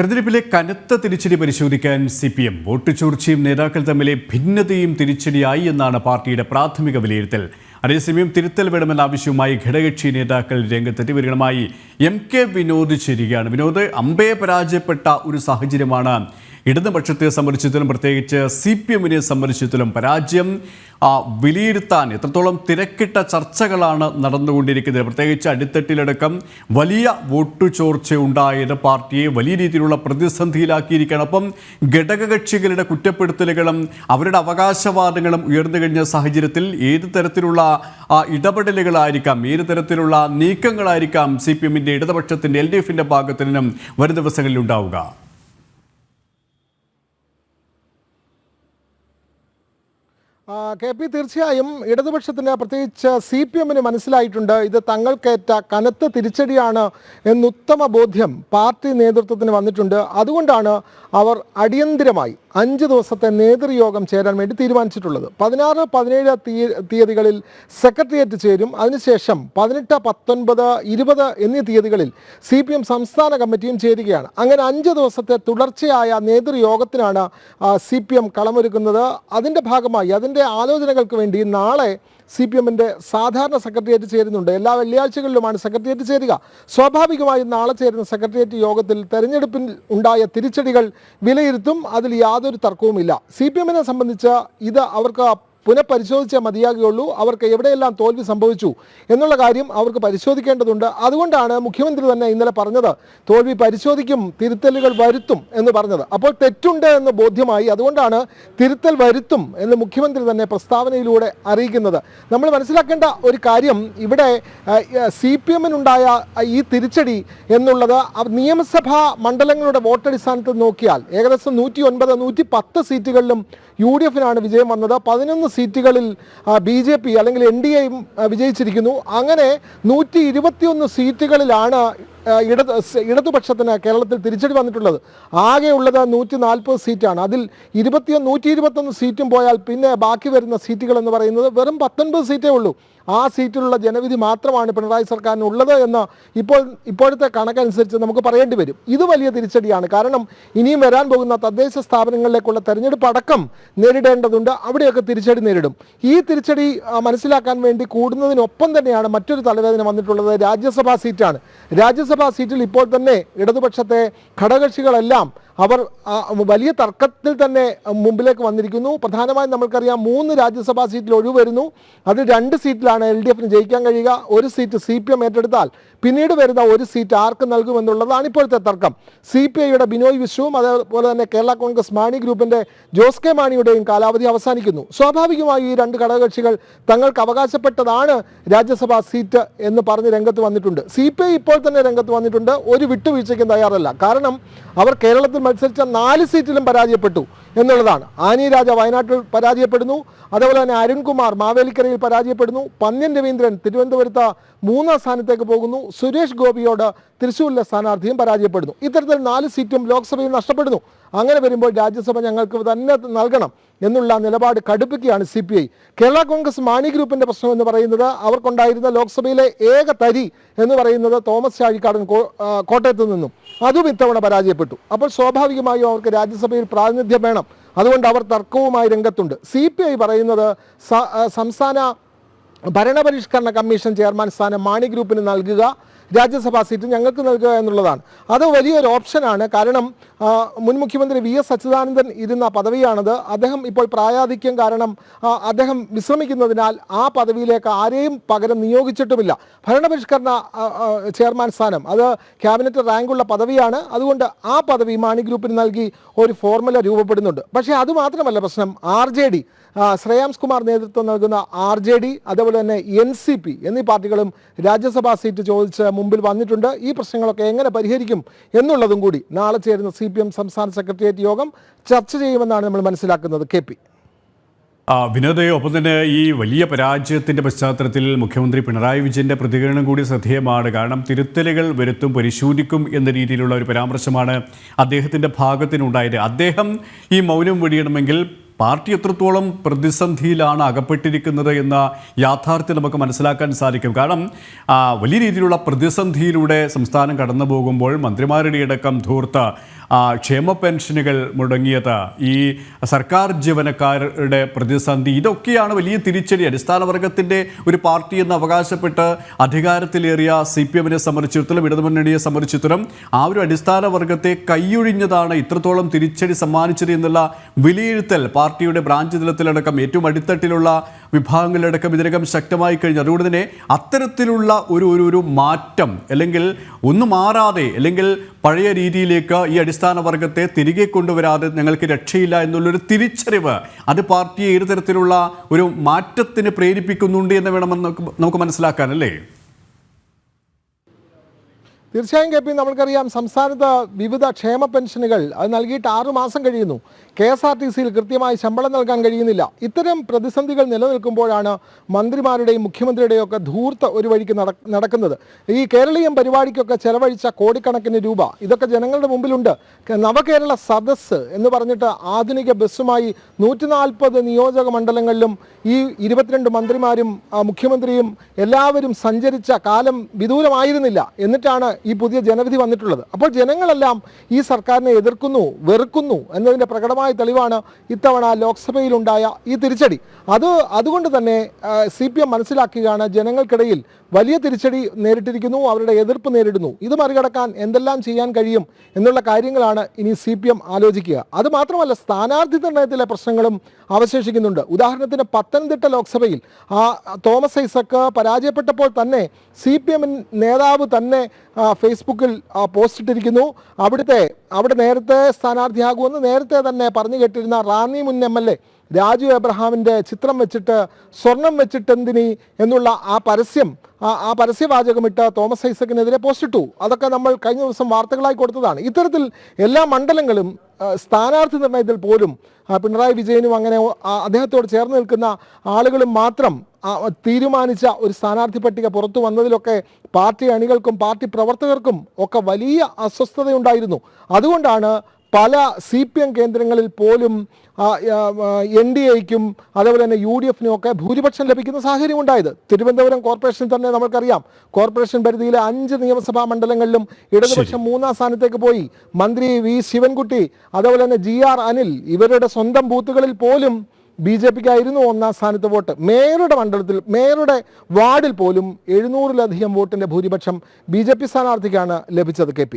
തെരഞ്ഞെടുപ്പിലെ കനത്ത തിരിച്ചടി പരിശോധിക്കാൻ CPM വോട്ട് ചോർച്ചയും നേതാക്കൾ തമ്മിലെ ഭിന്നതയും തിരിച്ചടിയായി എന്നാണ് പാർട്ടിയുടെ പ്രാഥമിക വിലയിരുത്തൽ. അതേസമയം തിരുത്തൽ വേണമെന്ന ആവശ്യവുമായി ഘടകകക്ഷി നേതാക്കൾ രംഗത്തെത്തി. വിവരങ്ങളുമായി MK വിനോദ് ചേരുകയാണ്. വിനോദ്, അമ്പയെ പരാജയപ്പെട്ട ഒരു സാഹചര്യമാണ് ഇടതുപക്ഷത്തെ സംബന്ധിച്ചിടത്തോളം, പ്രത്യേകിച്ച് CPMനെ സംബന്ധിച്ചിടത്തോളം പരാജയം വിലയിരുത്താൻ എത്രത്തോളം തിരക്കിട്ട ചർച്ചകളാണ് നടന്നുകൊണ്ടിരിക്കുന്നത്. പ്രത്യേകിച്ച് അടിത്തട്ടിലടക്കം വലിയ വോട്ടു ചോർച്ച ഉണ്ടായത് പാർട്ടിയെ വലിയ രീതിയിലുള്ള പ്രതിസന്ധിയിലാക്കിയിരിക്കുകയാണ്. അപ്പം ഘടകകക്ഷികളുടെ കുറ്റപ്പെടുത്തലുകളും അവരുടെ അവകാശവാദങ്ങളും ഉയർന്നു കഴിഞ്ഞ സാഹചര്യത്തിൽ ഏത് തരത്തിലുള്ള ഇടപെടലുകളായിരിക്കാം, ഏത് തരത്തിലുള്ള നീക്കങ്ങളായിരിക്കാം CPMന്റെ, ഇടതുപക്ഷത്തിൻ്റെ, LDFന്റെ ഭാഗത്തു നിന്നും വരും ദിവസങ്ങളിൽ ഉണ്ടാവുക? KP, തീർച്ചയായും ഇടതുപക്ഷത്തിന്, പ്രത്യേകിച്ച് CPMന് മനസ്സിലായിട്ടുണ്ട് ഇത് തങ്ങൾക്കേറ്റ കനത്ത തിരിച്ചടിയാണ് എന്നുത്തമ ബോധ്യം പാർട്ടി നേതൃത്വത്തിന് വന്നിട്ടുണ്ട്. അതുകൊണ്ടാണ് അവർ അടിയന്തിരമായി 5 ദിവസത്തെ നേതൃയോഗം ചേരാൻ വേണ്ടി തീരുമാനിച്ചിട്ടുള്ളത്. 16, 17 തീയതികളിൽ സെക്രട്ടേറിയറ്റ് ചേരും. അതിനുശേഷം 18, 19, 20 എന്നീ തീയതികളിൽ CPM സംസ്ഥാന കമ്മിറ്റിയും ചേരുകയാണ്. അങ്ങനെ 5 ദിവസത്തെ തുടർച്ചയായ നേതൃയോഗത്തിനാണ് CPM കളമൊരുക്കുന്നത്. അതിൻ്റെ ഭാഗമായി, അതിൻ്റെ ആലോചനകൾക്ക് വേണ്ടി നാളെ CPMന്റെ സാധാരണ സെക്രട്ടേറിയറ്റ് ചേരുന്നുണ്ട്. എല്ലാ വെള്ളിയാഴ്ചകളിലുമാണ് സെക്രട്ടേറിയറ്റ് ചേരുക. സ്വാഭാവികമായും നാളെ ചേരുന്ന സെക്രട്ടേറിയറ്റ് യോഗത്തിൽ തെരഞ്ഞെടുപ്പിൽ ഉണ്ടായ തിരിച്ചടികൾ വിലയിരുത്തും. അതിൽ യാതൊരു തർക്കവുമില്ല. CPMനെ സംബന്ധിച്ച് ഇത് അവർക്ക് പുനഃപരിശോധിച്ചേ മതിയാകുകയുള്ളൂ. അവർക്ക് എവിടെയെല്ലാം തോൽവി സംഭവിച്ചു എന്നുള്ള കാര്യം അവർക്ക് പരിശോധിക്കേണ്ടതുണ്ട്. അതുകൊണ്ടാണ് മുഖ്യമന്ത്രി തന്നെ ഇന്നലെ പറഞ്ഞത് തോൽവി പരിശോധിക്കും, തിരുത്തലുകൾ വരുത്തും എന്ന് പറഞ്ഞത്. അപ്പോൾ തെറ്റുണ്ട് എന്ന് ബോധ്യമായി. അതുകൊണ്ടാണ് തിരുത്തൽ വരുത്തും എന്ന് മുഖ്യമന്ത്രി തന്നെ പ്രസ്താവനയിലൂടെ അറിയിക്കുന്നത്. നമ്മൾ മനസ്സിലാക്കേണ്ട ഒരു കാര്യം, ഇവിടെ CPMനുണ്ടായ ഈ തിരിച്ചടി എന്നുള്ളത് നിയമസഭാ മണ്ഡലങ്ങളുടെ വോട്ടടിസ്ഥാനത്തിൽ നോക്കിയാൽ ഏകദേശം 109, 110 സീറ്റുകളിലും UDFനാണ് വിജയം വന്നത്. 11 സീറ്റുകളിൽ BJP അല്ലെങ്കിൽ NDAയും വിജയിച്ചിരിക്കുന്നു. അങ്ങനെ 121 സീറ്റുകളിലാണ് ഇടതുപക്ഷത്തിന് കേരളത്തിൽ തിരിച്ചടി വന്നിട്ടുള്ളത്. ആകെയുള്ളത് 140 സീറ്റാണ്. അതിൽ 121 സീറ്റും പോയാൽ പിന്നെ ബാക്കി വരുന്ന സീറ്റുകൾ എന്ന് പറയുന്നത് വെറും 19 സീറ്റേ ഉള്ളൂ. ആ സീറ്റിലുള്ള ജനവിധി മാത്രമാണ് പിണറായി സർക്കാരിന് ഉള്ളത് എന്ന് ഇപ്പോഴത്തെ കണക്കനുസരിച്ച് നമുക്ക് പറയേണ്ടി വരും. ഇത് വലിയ തിരിച്ചടിയാണ്. കാരണം ഇനിയും വരാൻ പോകുന്ന തദ്ദേശ സ്ഥാപനങ്ങളിലേക്കുള്ള തെരഞ്ഞെടുപ്പ് അടക്കം നേരിടേണ്ടതുണ്ട്. അവിടെയൊക്കെ തിരിച്ചടി നേരിടും. ഈ തിരിച്ചടി മനസ്സിലാക്കാൻ വേണ്ടി കൂടുന്നതിനൊപ്പം തന്നെയാണ് മറ്റൊരു തലവേദന വന്നിട്ടുള്ളത്. രാജ്യസഭാ സീറ്റാണ്. രാജ്യസഭാ സീറ്റിൽ ഇപ്പോൾ തന്നെ ഇടതുപക്ഷത്തെ ഘടകകക്ഷികളെല്ലാം അവർ വലിയ തർക്കത്തിൽ തന്നെ മുമ്പിലേക്ക് വന്നിരിക്കുന്നു. പ്രധാനമായും നമ്മൾക്കറിയാം 3 രാജ്യസഭാ സീറ്റിൽ ഒഴിവ് വരുന്നു. അതിൽ 2 സീറ്റിലാണ് LDFന് ജയിക്കാൻ കഴിയുക. ഒരു സീറ്റ് CPM ഏറ്റെടുത്താൽ പിന്നീട് വരുന്ന ഒരു സീറ്റ് ആർക്ക് നൽകുമെന്നുള്ളതാണ് ഇപ്പോഴത്തെ തർക്കം. CPIയുടെ ബിനോയ് വിശ്വവും അതേപോലെ തന്നെ കേരള കോൺഗ്രസ് മാണി ഗ്രൂപ്പിൻ്റെ ജോസ് കെ മാണിയുടെയും കാലാവധി അവസാനിക്കുന്നു. സ്വാഭാവികമായി ഈ 2 ഘടകകക്ഷികൾ തങ്ങൾക്ക് അവകാശപ്പെട്ടതാണ് രാജ്യസഭാ സീറ്റ് എന്ന് പറഞ്ഞ് രംഗത്ത് വന്നിട്ടുണ്ട്. CPI ഇപ്പോൾ തന്നെ രംഗത്ത് വന്നിട്ടുണ്ട്. ഒരു വിട്ടുവീഴ്ചയ്ക്കും തയ്യാറല്ല. കാരണം അവർ കേരളത്തിൽ മത്സരിച്ച 4 സീറ്റിലും പരാജയപ്പെട്ടു എന്നുള്ളതാണ്. ആനി രാജ വയനാട്ടിൽ പരാജയപ്പെടുന്നു. അതേപോലെ തന്നെ അരുൺകുമാർ മാവേലിക്കരയിൽ പരാജയപ്പെടുന്നു. പന്ന്യൻ രവീന്ദ്രൻ തിരുവനന്തപുരത്ത് 3ാം സ്ഥാനത്തേക്ക് പോകുന്നു. സുരേഷ് ഗോപിയോട് തൃശ്ശൂരിലെ സ്ഥാനാർത്ഥിയും പരാജയപ്പെടുന്നു. ഇത്തരത്തിൽ 4 സീറ്റും ലോക്സഭയിൽ നഷ്ടപ്പെടുന്നു. അങ്ങനെ വരുമ്പോൾ രാജ്യസഭ ഞങ്ങൾക്ക് തന്നെ നൽകണം എന്നുള്ള നിലപാട് കടുപ്പിക്കുകയാണ് CPI. കേരള കോൺഗ്രസ് മാണി ഗ്രൂപ്പിൻ്റെ പ്രശ്നം എന്ന് പറയുന്നത് അവർക്കുണ്ടായിരുന്ന ലോക്സഭയിലെ ഏക തരി എന്ന് പറയുന്നത് തോമസ് ചാഴിക്കാടൻ കോട്ടയത്ത് നിന്നും, അതും ഇത്തവണ പരാജയപ്പെട്ടു. അപ്പോൾ സ്വാഭാവികമായും അവർക്ക് രാജ്യസഭയിൽ പ്രാതിനിധ്യം വേണം. അതുകൊണ്ട് അവർ തർക്കവുമായി രംഗത്തുണ്ട്. CPI പറയുന്നത് സംസ്ഥാന ഭരണപരിഷ്കരണ കമ്മീഷൻ ചെയർമാൻ സ്ഥാനം മാണി ഗ്രൂപ്പിന് നൽകുക, രാജ്യസഭാ സീറ്റ് ഞങ്ങൾക്ക് നൽകുക എന്നുള്ളതാണ്. അത് വലിയൊരു ഓപ്ഷനാണ്. കാരണം മുൻ മുഖ്യമന്ത്രി VS അച്യുതാനന്ദൻ ഇരുന്ന പദവിയാണത്. അദ്ദേഹം ഇപ്പോൾ പ്രായാധിക്യം കാരണം അദ്ദേഹം വിശ്രമിക്കുന്നതിനാൽ ആ പദവിയിലേക്ക് ആരെയും പകരം നിയോഗിച്ചിട്ടുമില്ല. ഭരണപരിഷ്കരണ ചെയർമാൻ സ്ഥാനം അത് ക്യാബിനറ്റ് റാങ്കുള്ള പദവിയാണ്. അതുകൊണ്ട് ആ പദവി മാണി ഗ്രൂപ്പിന് നൽകി ഒരു ഫോർമുല രൂപപ്പെടുന്നുണ്ട്. പക്ഷേ അതുമാത്രമല്ല പ്രശ്നം. RJD, ശ്രേയാംസ് കുമാർ നേതൃത്വം നൽകുന്ന RJD, അതേപോലെ തന്നെ NCP എന്നീ പാർട്ടികളും രാജ്യസഭാ സീറ്റ് ചോദിച്ച് മുമ്പിൽ വന്നിട്ടുണ്ട്. ഈ പ്രശ്നങ്ങളൊക്കെ എങ്ങനെ പരിഹരിക്കും എന്നുള്ളതും കൂടി നാളെ ചേരുന്ന CPM സംസ്ഥാന സെക്രട്ടേറിയറ്റ് യോഗം ചർച്ച ചെയ്യുമെന്നാണ് നമ്മൾ മനസ്സിലാക്കുന്നത്. KP വിനോദ്, ഒപ്പം തന്നെ ഈ വലിയ പരാജയത്തിൻ്റെ പശ്ചാത്തലത്തിൽ മുഖ്യമന്ത്രി പിണറായി വിജയൻ്റെ പ്രതികരണം കൂടി ശ്രദ്ധേയമാണ്. കാരണം തിരുത്തലുകൾ വരുത്തും, പരിശോധിക്കും എന്ന രീതിയിലുള്ള ഒരു പരാമർശമാണ് അദ്ദേഹത്തിൻ്റെ ഭാഗത്തിനുണ്ടായത്. അദ്ദേഹം ഈ മൗനം വെടിയണമെങ്കിൽ പാർട്ടി എത്രത്തോളം പ്രതിസന്ധിയിലാണ് അകപ്പെട്ടിരിക്കുന്നത് എന്ന യാഥാർത്ഥ്യം നമുക്ക് മനസ്സിലാക്കാൻ സാധിക്കും. കാരണം വലിയ രീതിയിലുള്ള പ്രതിസന്ധിയിലൂടെ സംസ്ഥാനം കടന്നു പോകുമ്പോൾ മന്ത്രിമാരുടെ അടക്കം ധൂർത്ത് ക്ഷേമ പെൻഷനുകൾ മുടങ്ങിയത്, ഈ സർക്കാർ ജീവനക്കാരുടെ പ്രതിസന്ധി, ഇതൊക്കെയാണ് വലിയ തിരിച്ചടി. അടിസ്ഥാന വർഗത്തിൻ്റെ ഒരു പാർട്ടി എന്ന് അവകാശപ്പെട്ട് അധികാരത്തിലേറിയ CPM-നെ സംബന്ധിച്ചിടത്തോളം, ഇടതുമുന്നണിയെ സംബന്ധിച്ചിടത്തോളം ആ ഒരു അടിസ്ഥാന വർഗത്തെ കൈയൊഴിഞ്ഞതാണ് ഇത്രത്തോളം തിരിച്ചടി സമ്മാനിച്ചത് എന്നുള്ള വിലയിരുത്തൽ പാർട്ടിയുടെ ബ്രാഞ്ച് തലത്തിലടക്കം ഏറ്റവും അടിത്തട്ടിലുള്ള വിഭാഗങ്ങളിലടക്കം ഇതിനകം ശക്തമായി കഴിഞ്ഞു. അതുകൊണ്ട് തന്നെ അത്തരത്തിലുള്ള ഒരു മാറ്റം, അല്ലെങ്കിൽ ഒന്ന് മാറാതെ, അല്ലെങ്കിൽ പഴയ രീതിയിലേക്ക് ഈ അടിസ്ഥാന വർഗത്തെ തിരികെ കൊണ്ടുവരാതെ ഞങ്ങൾക്ക് രക്ഷയില്ല എന്നുള്ളൊരു തിരിച്ചറിവ് അത് പാർട്ടിയെ ഏത് തരത്തിലുള്ള ഒരു മാറ്റത്തിന് പ്രേരിപ്പിക്കുന്നുണ്ട് എന്ന് വേണമെന്ന് നമുക്ക് മനസ്സിലാക്കാനല്ലേ? തീർച്ചയായും KP, നമ്മൾക്കറിയാം സംസ്ഥാനത്ത് വിവിധ ക്ഷേമ പെൻഷനുകൾ അത് നൽകിയിട്ട് 6 മാസം കഴിയുന്നു. KSRTC-യിൽ കൃത്യമായി ശമ്പളം നൽകാൻ കഴിയുന്നില്ല. ഇത്തരം പ്രതിസന്ധികൾ നിലനിൽക്കുമ്പോഴാണ് മന്ത്രിമാരുടെയും മുഖ്യമന്ത്രിയുടെയും ഒക്കെ ധൂർത്ത് ഒരു വഴിക്ക് നടക്കുന്നത്. ഈ കേരളീയം പരിപാടിക്കൊക്കെ ചെലവഴിച്ച കോടിക്കണക്കിന് രൂപ ഇതൊക്കെ ജനങ്ങളുടെ മുമ്പിലുണ്ട്. നവകേരള സദസ്സ് എന്ന് പറഞ്ഞിട്ട് ആധുനിക ബസ്സുമായി 140 നിയോജക മണ്ഡലങ്ങളിലും ഈ 22 മന്ത്രിമാരും മുഖ്യമന്ത്രിയും എല്ലാവരും സഞ്ചരിച്ച കാലം വിദൂരമായിരുന്നില്ല. എന്നിട്ടാണ് ഈ പുതിയ ജനവിധി വന്നിട്ടുള്ളത്. അപ്പോൾ ജനങ്ങളെല്ലാം ഈ സർക്കാരിനെ എതിർക്കുന്നു, വെറുക്കുന്നു എന്നതിൻ്റെ പ്രകടമായ തെളിവാണ് ഇത്തവണ ലോക്സഭയിലുണ്ടായ ഈ തിരിച്ചടി. അതുകൊണ്ട് തന്നെ CPM മനസ്സിലാക്കുകയാണ് ജനങ്ങൾക്കിടയിൽ വലിയ തിരിച്ചടി നേരിട്ടിരിക്കുന്നു, അവരുടെ എതിർപ്പ് നേരിടുന്നു. ഇത് മറികടക്കാൻ എന്തെല്ലാം ചെയ്യാൻ കഴിയും എന്നുള്ള കാര്യങ്ങളാണ് ഇനി CPM ആലോചിക്കുക. അതുമാത്രമല്ല, സ്ഥാനാർത്ഥി നിർണയത്തിലെ പ്രശ്നങ്ങളും അവശേഷിക്കുന്നുണ്ട്. ഉദാഹരണത്തിന് പത്തനംതിട്ട ലോക്സഭയിൽ തോമസ് ഐസക്ക് പരാജയപ്പെട്ടപ്പോൾ തന്നെ CPM നേതാവ് തന്നെ ഫേസ്ബുക്കിൽ പോസ്റ്റ് ഇട്ടിരിക്കുന്നു. അവിടെ നേരത്തെ സ്ഥാനാർത്ഥിയാകുമെന്ന് നേരത്തെ തന്നെ പറഞ്ഞു കേട്ടിരുന്ന റാന്നി മുൻ MLA രാജു എബ്രഹാമിൻ്റെ ചിത്രം വെച്ചിട്ട് സ്വർണം വെച്ചിട്ടെന്തിനി എന്നുള്ള ആ പരസ്യവാചകമിട്ട് തോമസ് ഐസക്കിനെതിരെ പോസ്റ്റ് ഇട്ടു. അതൊക്കെ നമ്മൾ കഴിഞ്ഞ ദിവസം വാർത്തകളായി കൊടുത്തതാണ്. ഇത്തരത്തിൽ എല്ലാ മണ്ഡലങ്ങളും സ്ഥാനാർത്ഥി നിർണയത്തിൽ പോലും പിണറായി വിജയനും അങ്ങനെ അദ്ദേഹത്തോട് ചേർന്ന് നിൽക്കുന്ന ആളുകളും മാത്രം തീരുമാനിച്ച ഒരു സ്ഥാനാർത്ഥി പട്ടിക പുറത്തു വന്നതിലൊക്കെ പാർട്ടി അണികൾക്കും പാർട്ടി പ്രവർത്തകർക്കും ഒക്കെ വലിയ അസ്വസ്ഥതയുണ്ടായിരുന്നു. അതുകൊണ്ടാണ് പല CPM കേന്ദ്രങ്ങളിൽ പോലും NDA-യ്ക്കും അതുപോലെ തന്നെ UDF-നും ഒക്കെ ഭൂരിപക്ഷം ലഭിക്കുന്ന സാഹചര്യം ഉണ്ടായത്. തിരുവനന്തപുരം കോർപ്പറേഷൻ തന്നെ നമ്മൾക്കറിയാം, കോർപ്പറേഷൻ പരിധിയിലെ 5 നിയമസഭാ മണ്ഡലങ്ങളിലും ഇടതുപക്ഷം 3-ാം സ്ഥാനത്തേക്ക് പോയി. മന്ത്രി V ശിവൻകുട്ടി അതുപോലെ തന്നെ GR അനിൽ ഇവരുടെ സ്വന്തം ബൂത്തുകളിൽ പോലും BJP-ക്കായിരുന്നു 1-ാം സ്ഥാനത്ത് വോട്ട്. മേയറുടെ വാർഡിൽ പോലും 700-ലധികം വോട്ടിൻ്റെ ഭൂരിപക്ഷം BJP സ്ഥാനാർത്ഥിക്കാണ് ലഭിച്ചത്. KP